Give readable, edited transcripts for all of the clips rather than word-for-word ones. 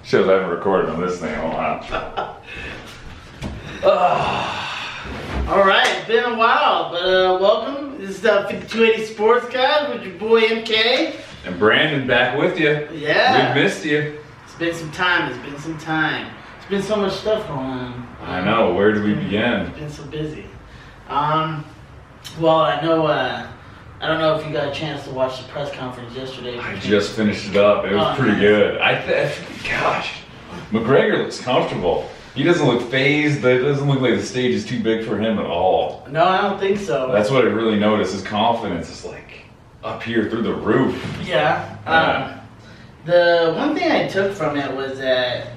Shows I haven't recorded on this thing in a while. All right, it's been a while, but welcome. This is 5280 Sports Guys with your boy MK. And Brandon back with you. Yeah. We missed you. It's been some time. It's been so much stuff going on. I know. Where do we begin? It's been so busy. Well, I know. I don't know if you got a chance to watch the press conference yesterday. I just finished it up. It was pretty good. Gosh, McGregor looks comfortable. He doesn't look phased. It doesn't look like the stage is too big for him at all. No, I don't think so. That's what I really noticed. His confidence is like up here through the roof. Yeah. The one thing I took from it was that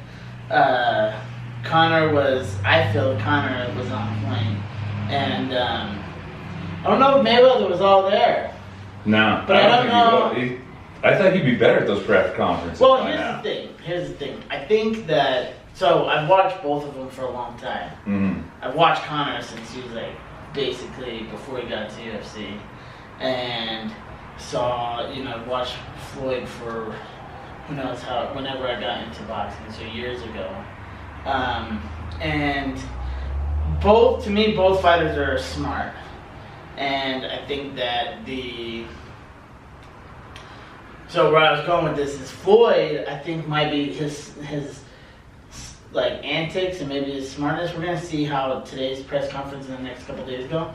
I feel Conner was on point. And I don't know if Mayweather was all there. No. But I don't know. I thought he'd be better at those press conferences. Well, here's the thing. I think that, so I've watched both of them for a long time. Mm-hmm. I've watched Conner since he was like basically before he got to UFC. And watched Floyd for who knows how, whenever I got into boxing, so years ago. And both fighters are smart. And I think that so where I was going with this is Floyd, I think might be his like antics and maybe his smartness. We're gonna see how today's press conference in the next couple of days go.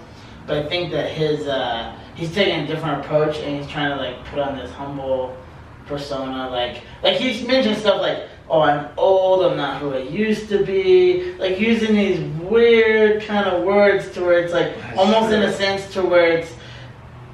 But I think that he's taking a different approach and he's trying to like put on this humble persona. Like he's mentioned stuff like, oh, I'm old, I'm not who I used to be. Like using these weird kind of words to where it's like almost in a sense to where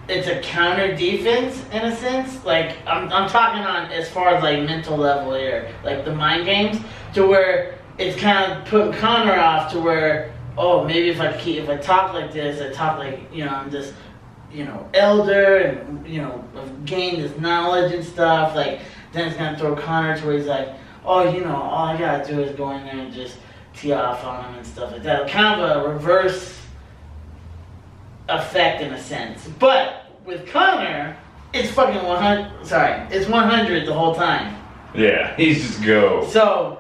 it's a counter defense in a sense. Like I'm talking on as far as like mental level here, like the mind games, to where it's kind of putting Conner off to where, oh, maybe if I talk like this, I talk like, I'm just, elder and, I've gained this knowledge and stuff, like, then it's going to throw Conner to where he's like, oh, all I got to do is go in there and just tee off on him and stuff like that. Kind of a reverse effect in a sense. But with Conner, it's fucking 100, it's 100 the whole time. Yeah, he's just go. So,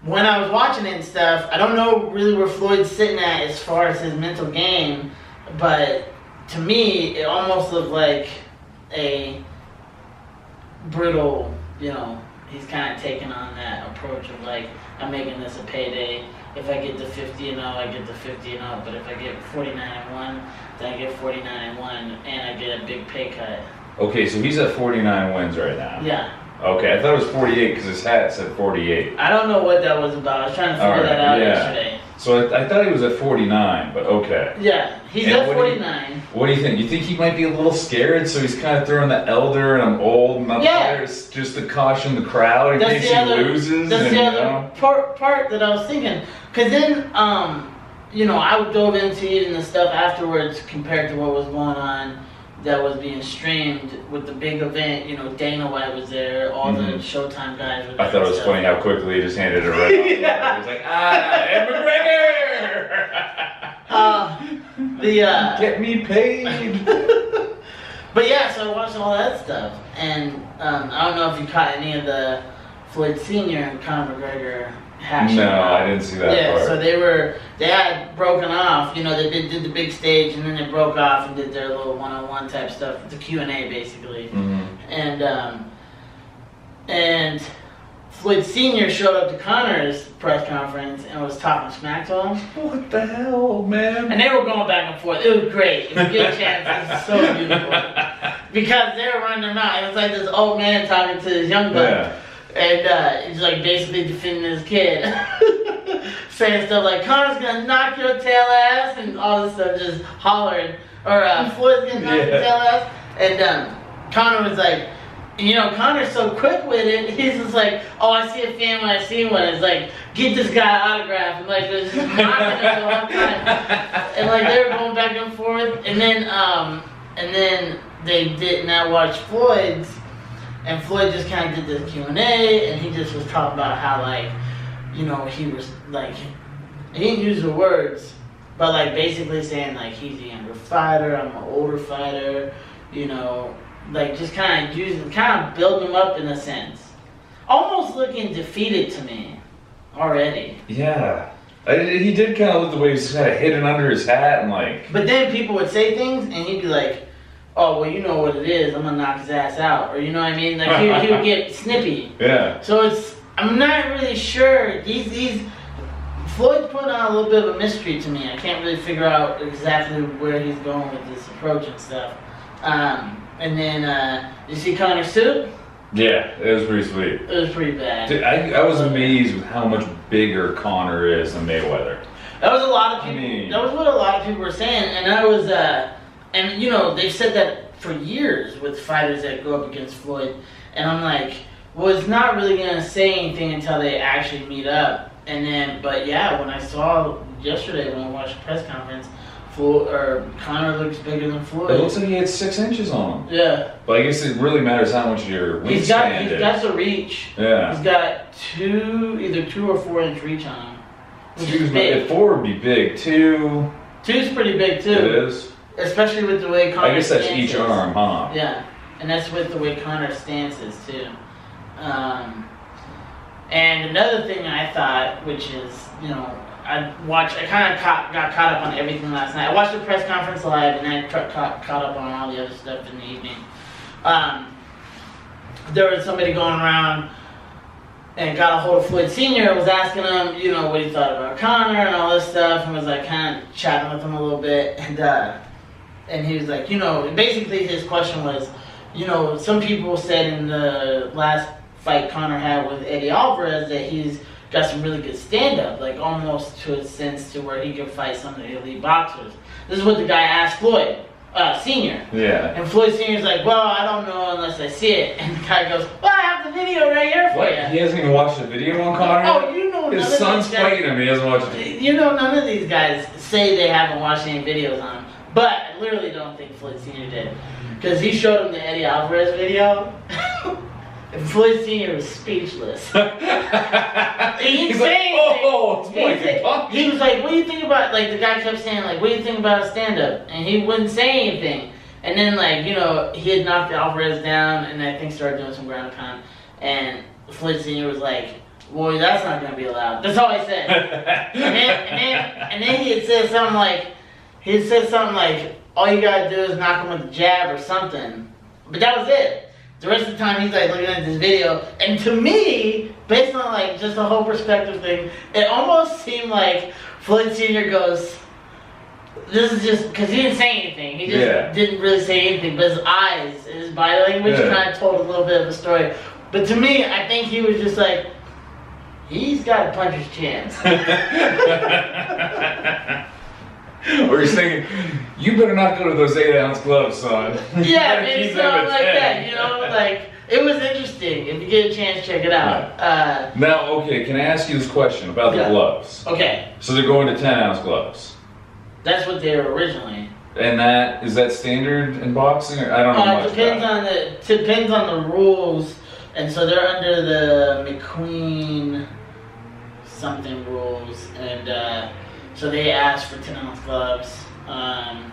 when I was watching it and stuff, I don't know really where Floyd's sitting at as far as his mental game, but to me, it almost looked like a brittle, he's kind of taking on that approach of like, I'm making this a payday. If I get to 50-0, I get to 50-0, but if I get 49-1, then I get 49-1, and I get a big pay cut. Okay, so he's at 49 wins right now. Yeah. Okay, I thought it was 48 because his hat said 48. I don't know what that was about. I was trying to figure that out yesterday. So I thought he was at 49, but okay. Yeah, he's at 49. What do you think? You think he might be a little scared, so he's kind of throwing the elder and I'm old and up there just to caution the crowd in case he loses? That's the other part that I was thinking. Because then, I dove into even the stuff afterwards compared to what was going on that was being streamed with the big event. Dana White was there, all the Showtime guys were there. I thought it was funny how quickly he just handed it right off. He was like, McGregor! Get me paid! But yeah, so I watched all that stuff. And I don't know if you caught any of the Floyd Sr. and Conner McGregor hashing. No, I didn't see that part. So they had broken off, they did the big stage and then they broke off and did their little one-on-one type stuff, the Q&A basically. Mm-hmm. And Floyd Sr. showed up to Conner's press conference and was talking smack to him. What the hell, man? And they were going back and forth. It was great. It was a good chance. It was so beautiful. Because they were running their mouth. It was like this old man talking to this young buck. Yeah. And he's like basically defending his kid. Saying stuff like, Conner's gonna knock your tail ass and all this stuff, just hollering. Or Floyd's gonna knock your tail ass. And Conner was like, Conner's so quick with it, he's just like, oh, I see a fan when I see one. It's like, get this guy autograph. And like, they're just mocking him the whole time. And like, they were going back and forth. And then they did not watch Floyd's. And Floyd just kind of did this Q&A, and he just was talking about how, like, he was, like, he didn't use the words, but, like, basically saying, like, he's a younger fighter, I'm an older fighter, like, just kind of building him up in a sense. almost looking defeated to me already. Yeah. He did kind of look the way he's kind of hidden under his hat and like. But then people would say things and he'd be like, "Oh, well, you know what it is. I'm gonna knock his ass out," or you know what I mean? Like he would get snippy. Yeah. So I'm not really sure. Floyd's putting on a little bit of a mystery to me. I can't really figure out exactly where he's going with this approach and stuff. And then you see Connor's suit? Yeah, it was pretty sweet. It was pretty bad. Dude, I was amazed with how much bigger Conor is than Mayweather. That was a lot of people. That was what a lot of people were saying, and I was, and you know, they've said that for years with fighters that go up against Floyd, and I'm like, well, it's not really gonna say anything until they actually meet up, and then, but yeah, when I saw yesterday when I watched the press conference, Conor looks bigger than Floyd. It looks like he had 6 inches on him. Yeah. But I guess it really matters how much your wingspan is. He's got the reach. Yeah. He's got either 2 or 4 inch reach on him. Which is big. 4 would be big. 2. 2's pretty big too. It is. Especially with the way Conor. I guess that's each arm, huh? Yeah, and that's with the way Conor's stance is too. And another thing I thought, which is, you know, I kind of got caught up on everything last night. I watched the press conference live, and then I caught up on all the other stuff in the evening. There was somebody going around and got a hold of Floyd Sr. was asking him, you know, what he thought about Conor and all this stuff, and was like kind of chatting with him a little bit, and he was like, you know, basically his question was, you know, some people said in the last fight Conor had with Eddie Alvarez that he's got some really good stand-up, like almost to a sense to where he could fight some of the elite boxers. This is what the guy asked Floyd Sr. Yeah. And Floyd Sr. is like, well, I don't know unless I see it. And the guy goes, well, I have the video right here for you. He hasn't even watched the video on Conor? Oh, you know, his son's fighting him. He hasn't watched it. You know, none of these guys say they haven't watched any videos on him. But I literally don't think Floyd Sr. did. Because he showed him the Eddie Alvarez video. And Floyd Sr. was speechless. He didn't say anything. He was like, what do you think about, like, the guy kept saying, like, what do you think about stand-up? And he wouldn't say anything. And then, like, you know, he had knocked Alvarez down and I think started doing some ground and pound. And Floyd Sr. was like, well, that's not going to be allowed. That's all I said. and then he had said something like, all you got to do is knock him with a jab or something. But that was it. The rest of the time he's like looking at this video, and to me, based on like just the whole perspective thing, it almost seemed like Floyd Sr. goes, this is just, because he didn't say anything, he just didn't really say anything, but his eyes, his body language kind of told a little bit of a story. But to me, I think he was just like, he's got a puncher's chance. Or he's thinking, you better not go to those 8-ounce gloves, son. Yeah, maybe something like that, you know, like, it was interesting. If you get a chance, check it out. Now, okay, can I ask you this question about the gloves? Okay. So they're going to 10-ounce gloves. That's what they were originally. And is that standard in boxing? Or I don't know much about it. Depends on the rules, and so they're under the McQueen something rules, and so they asked for 10-ounce gloves. I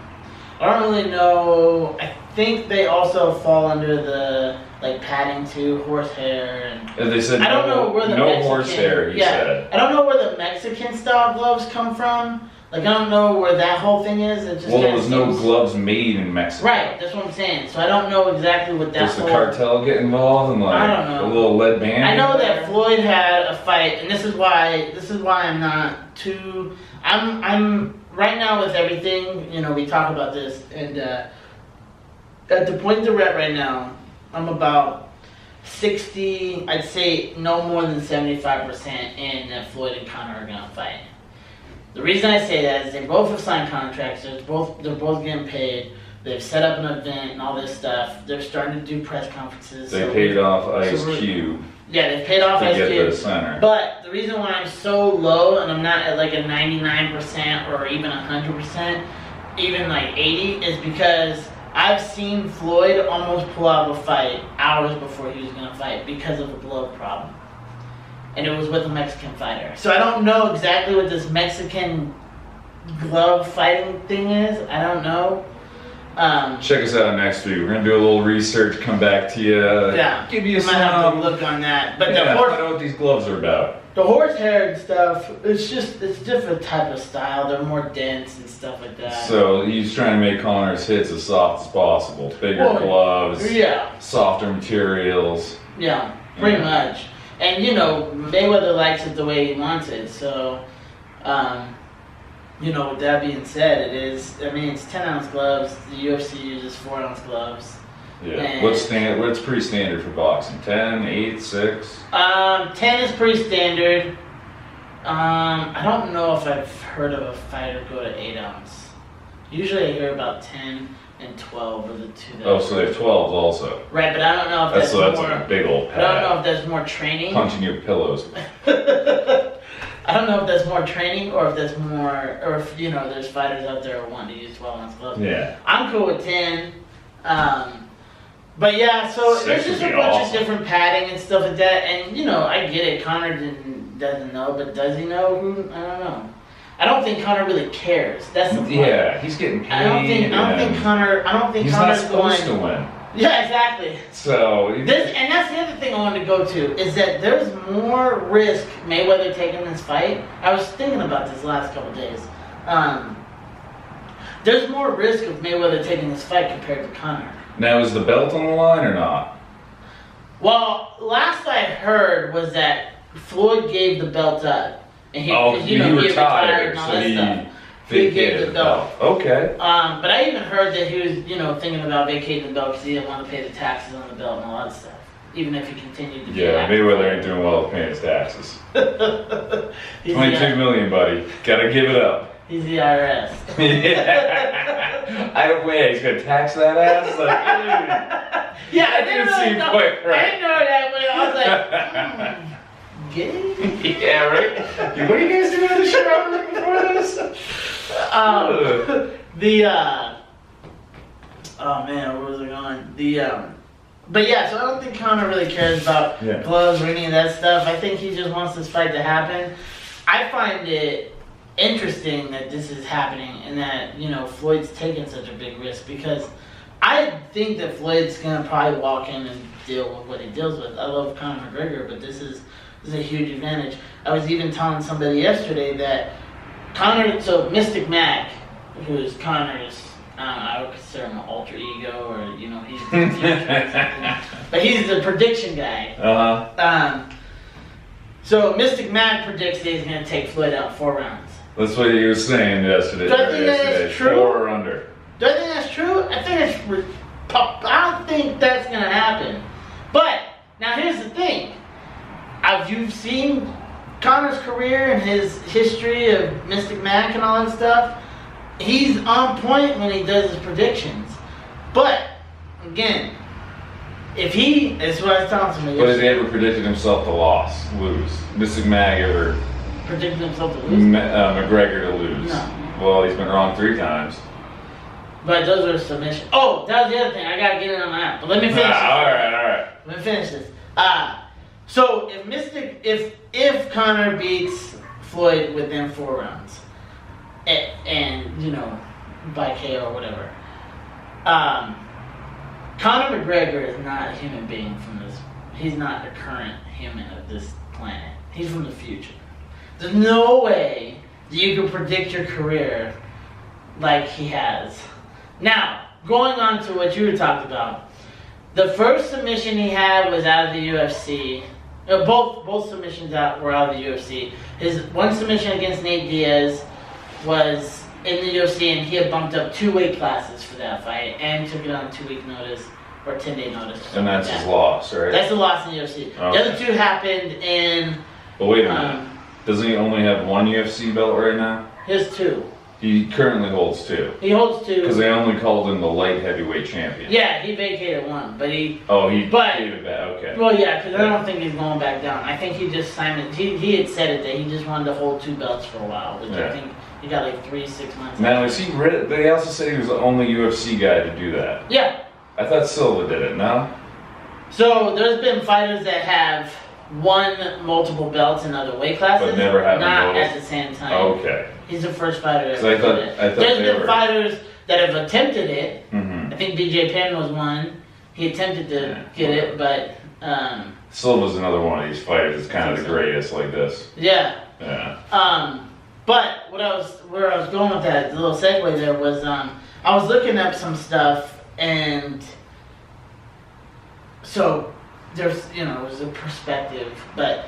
don't really know. I think they also fall under the like padding too, horsehair, and they said I don't know where the Mexican, horsehair. He said. I don't know where the Mexican style gloves come from. Like, I don't know where that whole thing is. It just there was no gloves made in Mexico. Right, that's what I'm saying. So I don't know exactly what that. Does the cartel get involved and like I don't know. a little lead band? I know that Floyd had a fight, and this is why I'm not too. I'm right now with everything. You know, we talk about this, and at the point that we're at right now, I'm about 60. I'd say no more than 75% in that Floyd and Conor are gonna fight. The reason I say that is they both have signed contracts. They're both getting paid. They've set up an event and all this stuff. They're starting to do press conferences. They paid off Ice Cube. Yeah, they've paid off Ice Cube. To get the center. But the reason why I'm so low and I'm not at like a 99% or even 100%, even like 80, is because I've seen Floyd almost pull out of a fight hours before he was going to fight because of a glove problem. And it was with a Mexican fighter. So I don't know exactly what this Mexican glove fighting thing is. I don't know. Check us out next week. We're gonna do a little research, come back to you. Yeah, give you might have to look on that. But yeah, the horse, find out what these gloves are about. the horsehair and stuff, it's different type of style. They're more dense and stuff like that. So he's trying to make Connor's hits as soft as possible. Bigger gloves, softer materials. Yeah, pretty much. And you know, Mayweather likes it the way he wants it. So, you know, with that being said, it's 10-ounce gloves. The UFC uses 4-ounce gloves. Yeah. And What's pretty standard for boxing? 10, 8, 6? 10 is pretty standard. I don't know if I've heard of a fighter go to 8-ounce. Usually I hear about 10 and 12 are the two that... Oh, so they have 12s also. Right, but I don't know if that's like more... a big old pad. I don't know if that's more training. Punching your pillows. I don't know if that's more training or if that's more... Or if, you know, there's fighters out there who want to use 12-ounce gloves. Yeah. I'm cool with 10. But yeah, so there's just a bunch of different padding and stuff like that. And, you know, I get it. Conor doesn't know, but does he know? I don't know. I don't think Conor really cares. That's the point. Yeah, he's getting paid. I don't think Conor. He's not supposed to win. Yeah, exactly. So and that's the other thing I wanted to go to is that there's more risk Mayweather taking this fight. I was thinking about this last couple of days. There's more risk of Mayweather taking this fight compared to Conor. Now, is the belt on the line or not? Well, last I heard was that Floyd gave the belt up. And he retired and all so that stuff. He gave the belt. Okay. But I even heard that he was, you know, thinking about vacating the belt because he didn't want to pay the taxes on the belt and all that stuff. Even if he continued to be Mayweather ain't doing well with paying his taxes. 22 million, buddy. Gotta give it up. He's the IRS. I don't wait. He's gonna tax that ass. Like, yeah, that didn't seem quite right. I didn't know that, but I was like, yeah, right. What are you guys doing on the show before this? Oh man, where was I going? But yeah, so I don't think Conor really cares about gloves or any of that stuff. I think he just wants this fight to happen. I find it interesting that this is happening and that, you know, Floyd's taking such a big risk because I think that Floyd's gonna probably walk in and deal with what he deals with. I love Conner McGregor, but this is a huge advantage. I was even telling somebody yesterday that so Mystic Mac, who is Connor's, I would consider him an alter ego, or, you know, he's but he's the prediction guy. So Mystic Mac predicts that he's going to take Floyd out 4 rounds. That's what he was saying yesterday. Do I think that's true? 4 or under. Do I think that's true? I don't think that's going to happen. But now here's the thing. You've seen Connor's career and his history of Mystic Mac and all that stuff. He's on point when he does his predictions. But, again, that's what I was telling somebody. But has he ever predicted himself to lose? Mystic Mac ever predicted himself to lose? McGregor to lose? No. Well, he's been wrong 3 times. But those are submissions. Oh, that was the other thing. I gotta get in on that. But let me finish this. All right. Let me finish this. So if Conor beats Floyd within 4 rounds, and you know, by KO or whatever, Conor McGregor is not a human being from this. He's not a current human of this planet. He's from the future. There's no way that you can predict your career like he has. Now, going on to what you were talking about, the first submission he had was out of the UFC. Both submissions were out of the UFC. His one submission against Nate Diaz was in the UFC, and he had bumped up 2 weight classes for that fight and took it on a 2-week notice or 10-day notice. And that's his loss, right? That's the loss in the UFC. Okay. The other 2 happened in... But wait a minute. Doesn't he only have 1 UFC belt right now? He has 2. He currently holds 2. He holds 2. Because they only called him the light heavyweight champion. Yeah, he vacated 1, but he... Oh, he gave it back, okay. Well, yeah, because I don't think he's going back down. I think he just signed it. He had said it that he just wanted to hold 2 belts for a while, which I think he got like 3-6 months. Now, is he... They also said he was the only UFC guy to do that. Yeah. I thought Silva did it, no? So, there's been fighters that have won multiple belts in other weight classes. But never have not both. at the same time. Okay. He's the first fighter I thought There's been fighters that have attempted it. Mm-hmm. I think BJ Penn was one. He attempted to get it, but Silva's another one of these fighters that's kind of the greatest like this. Yeah. Yeah. But where I was going with that, the little segue there was, I was looking up some stuff, and so there's, it was a perspective, but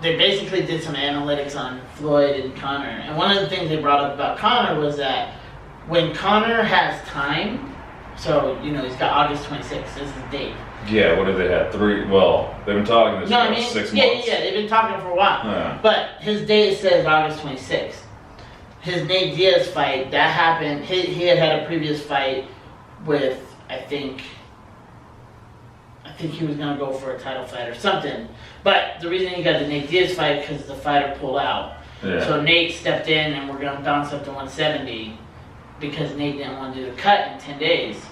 they basically did some analytics on Floyd and Conor, and one of the things they brought up about Conor was that when Conor has time, so, he's got August 26th, this is the date. Yeah, what have they had? Well, they've been talking this for 6 months. Yeah, they've been talking for a while. Yeah. But his date says August 26th. His Nate Diaz fight, that happened, he had a previous fight with, I think he was going to go for a title fight or something. But the reason he got the Nate Diaz fight because the fighter pulled out. Yeah. So Nate stepped in and we're going to bounce up to 170 because Nate didn't want to do the cut in 10 days.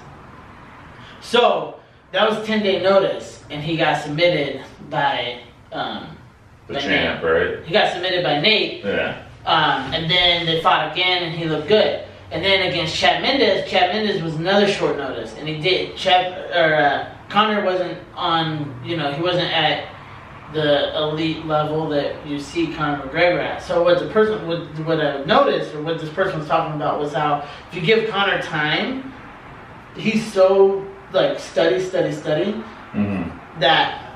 So that was a 10-day notice, and he got submitted by the champ, Nate. right? He got submitted by Nate. Yeah. And then they fought again, and he looked good. And then against Chad Mendes was another short notice, and he did. Conor wasn't on. He wasn't at the elite level that you see Conor McGregor at. So what I noticed, or what this person was talking about, was how if you give Conor time, he's so study, Mm-hmm. that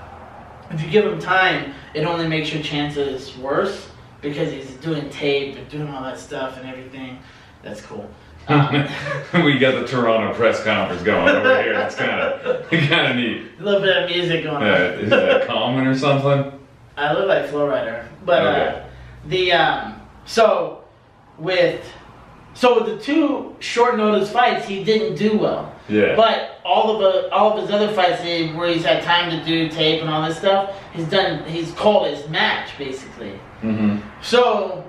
if you give him time, it only makes your chances worse because he's doing tape and doing all that stuff and everything. That's cool. We got the Toronto press conference going over here. It's kind of neat. A little bit of music going on. Is that Common or something? I look like Flow Rider, but so with the two short notice fights, he didn't do well. Yeah. But all of his other fights, where he's had time to do tape and all this stuff, he's called his match basically. Mm-hmm. So.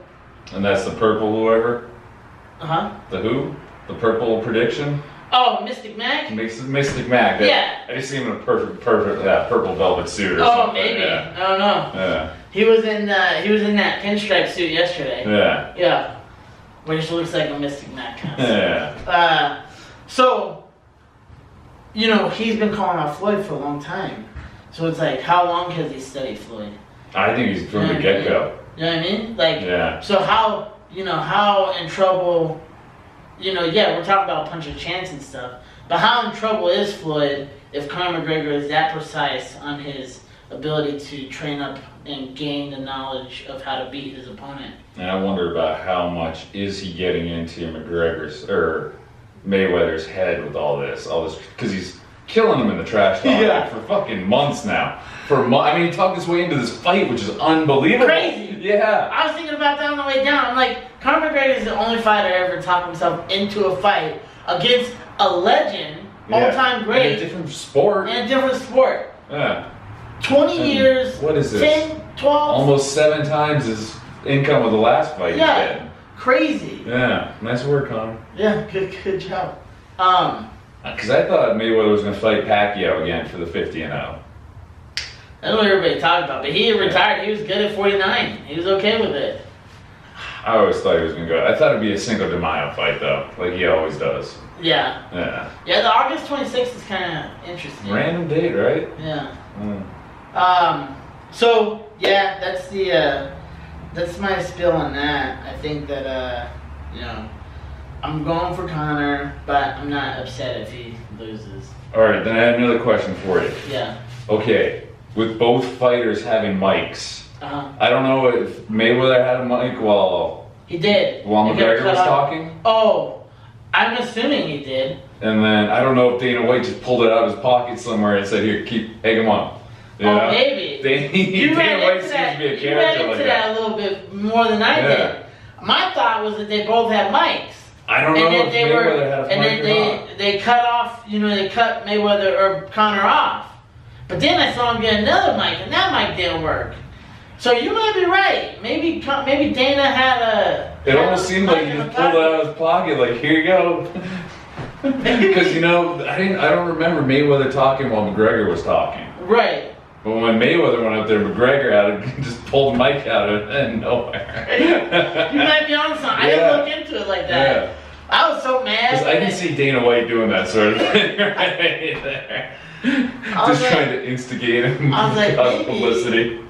And that's the purple whoever. The who? The purple prediction. Oh, Mystic Mac. Mystic Mac. Yeah. I just see him in a perfect purple velvet suit or Oh, something. maybe. Yeah. I don't know. Yeah. He was in that pinstripe suit yesterday. Yeah. Yeah. Which looks like a Mystic Mac kind of Yeah. So, he's been calling out Floyd for a long time. So it's like, how long has he studied Floyd? I think he's from the get-go. You know what I mean? Yeah. So how in trouble, we're talking about punch of chance and stuff, but how in trouble is Floyd if Conor McGregor is that precise on his ability to train up and gain the knowledge of how to beat his opponent? And I wonder about how much is he getting into Mayweather's head with all this, because he's killing him in the trash talk for fucking months now. He talked his way into this fight, which is unbelievable. Crazy. Yeah. I was thinking about that on the way down. I'm like, Conor McGregor is the only fighter ever talked himself into a fight against a legend, all-time great. In a different sport. Yeah. 20 years. What is this? 10, 12. Almost 7 times his income of the last fight he did. Crazy. Yeah. Nice work, Conor. Yeah, good job. Because I thought Mayweather was going to fight Pacquiao again for the 50-0. That's what everybody talked about. But he retired. He was good at 49. He was okay with it. I always thought he was going to go. I thought it'd be a Cinco de Mayo fight, though, like he always does. Yeah. Yeah. Yeah, the August 26th is kind of interesting. Random date, right? Yeah. So, yeah, that's my spill on that. I think that, I'm going for Conor, but I'm not upset if he loses. All right, then I have another question for you. Yeah. Okay, with both fighters having mics, I don't know if Mayweather had a mic while McGregor was talking. Oh, I'm assuming he did. And then I don't know if Dana White just pulled it out of his pocket somewhere and said, "Here, egg him on." Yeah. Oh, maybe. Dana White seems to be a character like that. You read into that a little bit more than I did. My thought was that they both had mics. I don't know if Mayweather had a mic or not. They cut off, they cut Mayweather or Conor off. But then I saw him get another mic, and that mic didn't work. So you might be right. Maybe Dana had a. It almost seemed like he just pulled it out of his pocket, like, here you go. Because I don't remember Mayweather talking while McGregor was talking. Right. But when Mayweather went up there, McGregor just pulled the mic out of nowhere. You might be on something. I didn't look into it like that. I was so mad. Because I can see Dana White doing that sort of thing right there. Just trying to instigate him. I was like, cause publicity.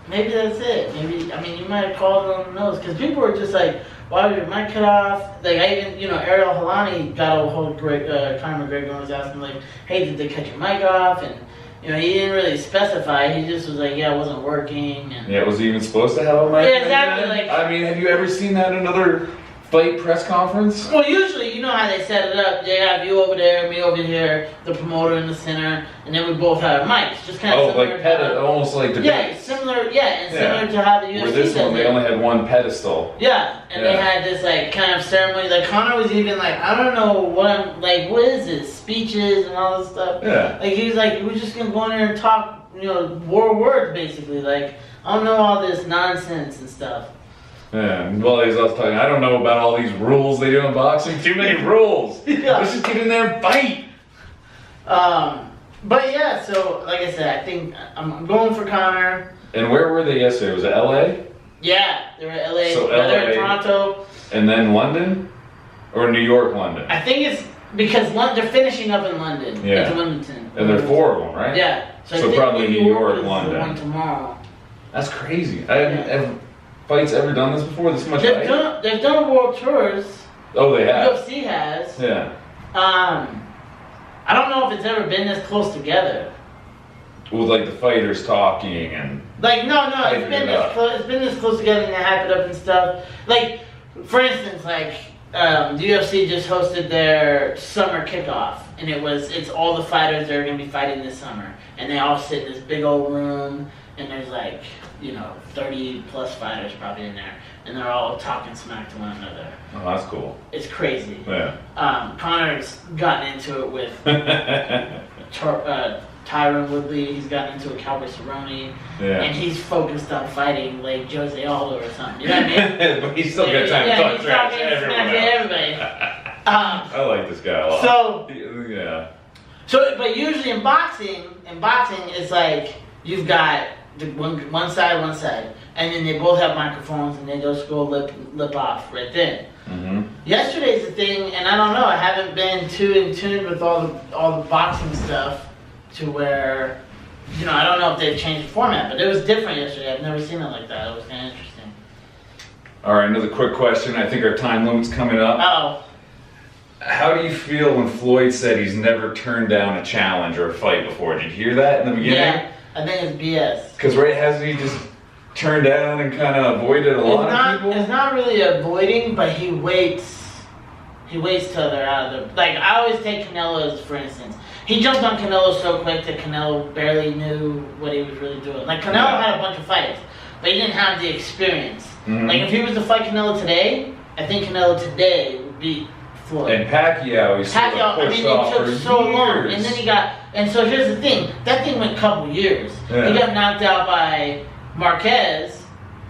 Maybe that's it. Maybe, I mean, you might have called it on the nose. Because people were just like, why was your mic cut off? Like, I even, Ariel Helwani got a hold of Conner McGregor and was asking, like, hey, did they cut your mic off? And, he didn't really specify. He just was like, yeah, it wasn't working. And yeah, was he even supposed to have a mic? Yeah, exactly. Like, I mean, have you ever seen that in another fight press conference? Well, usually, you know how they set it up. They have you over there, me over here, the promoter in the center, and then we both have mics. Just kind of similar. Like almost like the similar. Yeah, and similar to how the UFC Where this does one, they only had one pedestal. Yeah, and they had this like kind of ceremony. Like Conner was even like, I don't know what is this? Speeches and all this stuff. Yeah. Like he was like, we're just gonna go in there and talk, war words basically. Like I don't know all this nonsense and stuff. Yeah, well, he was also talking, I don't know about all these rules they do in boxing. Too many rules. Yeah. Let's just get in there and fight. But yeah, so like I said, I think I'm going for Conner. And where were they yesterday? Was it LA? Yeah, they were at LA. So They're in Toronto. And then London? Or New York, London? I think it's because they're finishing up in London. Yeah. Into Wilmington. And there are 4 of them, right? Yeah. So probably New York, is London. The one tomorrow. That's crazy. I haven't fights ever done this before? This much They've done world tours. Oh, they have? UFC has. Yeah. I don't know if it's ever been this close together. With like the fighters talking and... Like, no, it's been this close together and they hype it up and stuff. Like, for instance, like, the UFC just hosted their summer kickoff. And it's all the fighters that are going to be fighting this summer. And they all sit in this big old room. And there's like, 30 plus fighters probably in there. And they're all talking smack to one another. Oh, that's cool. It's crazy. Yeah. Connor's gotten into it with Tyron Woodley. He's gotten into it with Cowboy Cerrone. Yeah. And he's focused on fighting like Jose Aldo or something. You know what I mean? But he's still got time to talk trash to everybody. I like this guy a lot. So, yeah. So, but usually in boxing, it's like you've got one side, and then they both have microphones, and they just go lip off right then. Mm-hmm. Yesterday's the thing, and I don't know. I haven't been too in tune with all the boxing stuff to where, I don't know if they've changed the format, but it was different yesterday. I've never seen it like that. It was kind of interesting. All right, another quick question. I think our time limit's coming up. Uh-oh. How do you feel when Floyd said he's never turned down a challenge or a fight before? Did you hear that in the beginning? Yeah, I think it's BS. Because hasn't he just turned down and kind of avoided a lot of people? It's not really avoiding, but he waits till they're out of the... Like, I always take Canelo as, for instance. He jumped on Canelo so quick that Canelo barely knew what he was really doing. Like, Canelo had a bunch of fights, but he didn't have the experience. Mm-hmm. Like, if he was to fight Canelo today, I think Canelo today would beat Floyd. And Pacquiao, it took so long. And then he got... And so here's the thing. That thing went a couple years. Yeah. He got knocked out by Marquez,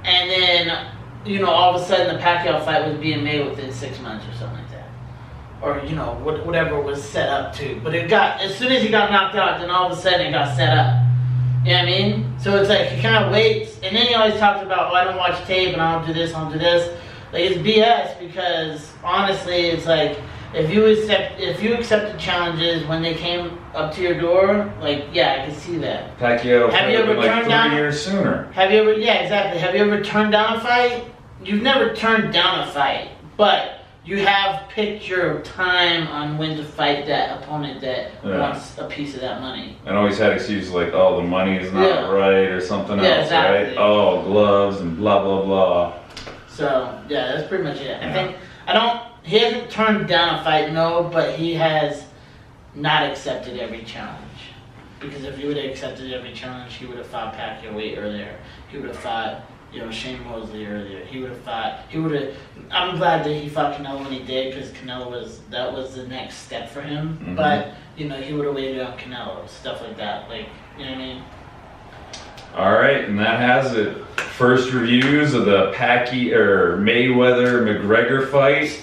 and then, all of a sudden the Pacquiao fight was being made within 6 months or something like that. Or, whatever was set up to. But as soon as he got knocked out, then all of a sudden it got set up. You know what I mean? So it's like he kind of waits, and then he always talks about, I don't watch tape, and I don't do this, I don't do this. Like, it's BS because, honestly, it's like, if you accepted challenges when they came up to your door, like, yeah, I can see that. Pacquiao have you ever turned down 3 years sooner? Yeah, exactly. Have you ever turned down a fight? You've never turned down a fight, but you have picked your time on when to fight that opponent that wants a piece of that money. And always had excuses like, oh, the money is not right or something else, exactly. Right? Oh, gloves and blah, blah, blah. So, yeah, that's pretty much it. He hasn't turned down a fight, no, but he has not accepted every challenge. Because if he would have accepted every challenge, he would have fought Pacquiao way earlier. He would have fought, Shane Mosley earlier. I'm glad that he fought Canelo when he did, because that was the next step for him. Mm-hmm. But, he would have waited on Canelo, stuff like that. Like, you know what I mean? All right, and that has it. First reviews of the Mayweather Mcgregor fight.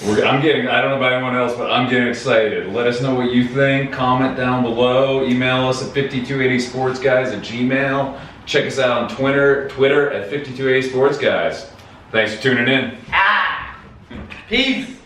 I don't know about anyone else, but I'm getting excited. Let us know what you think. Comment down below. Email us at 5280sportsguys@gmail. Check us out on Twitter at 5280sportsguys. Thanks for tuning in. Peace.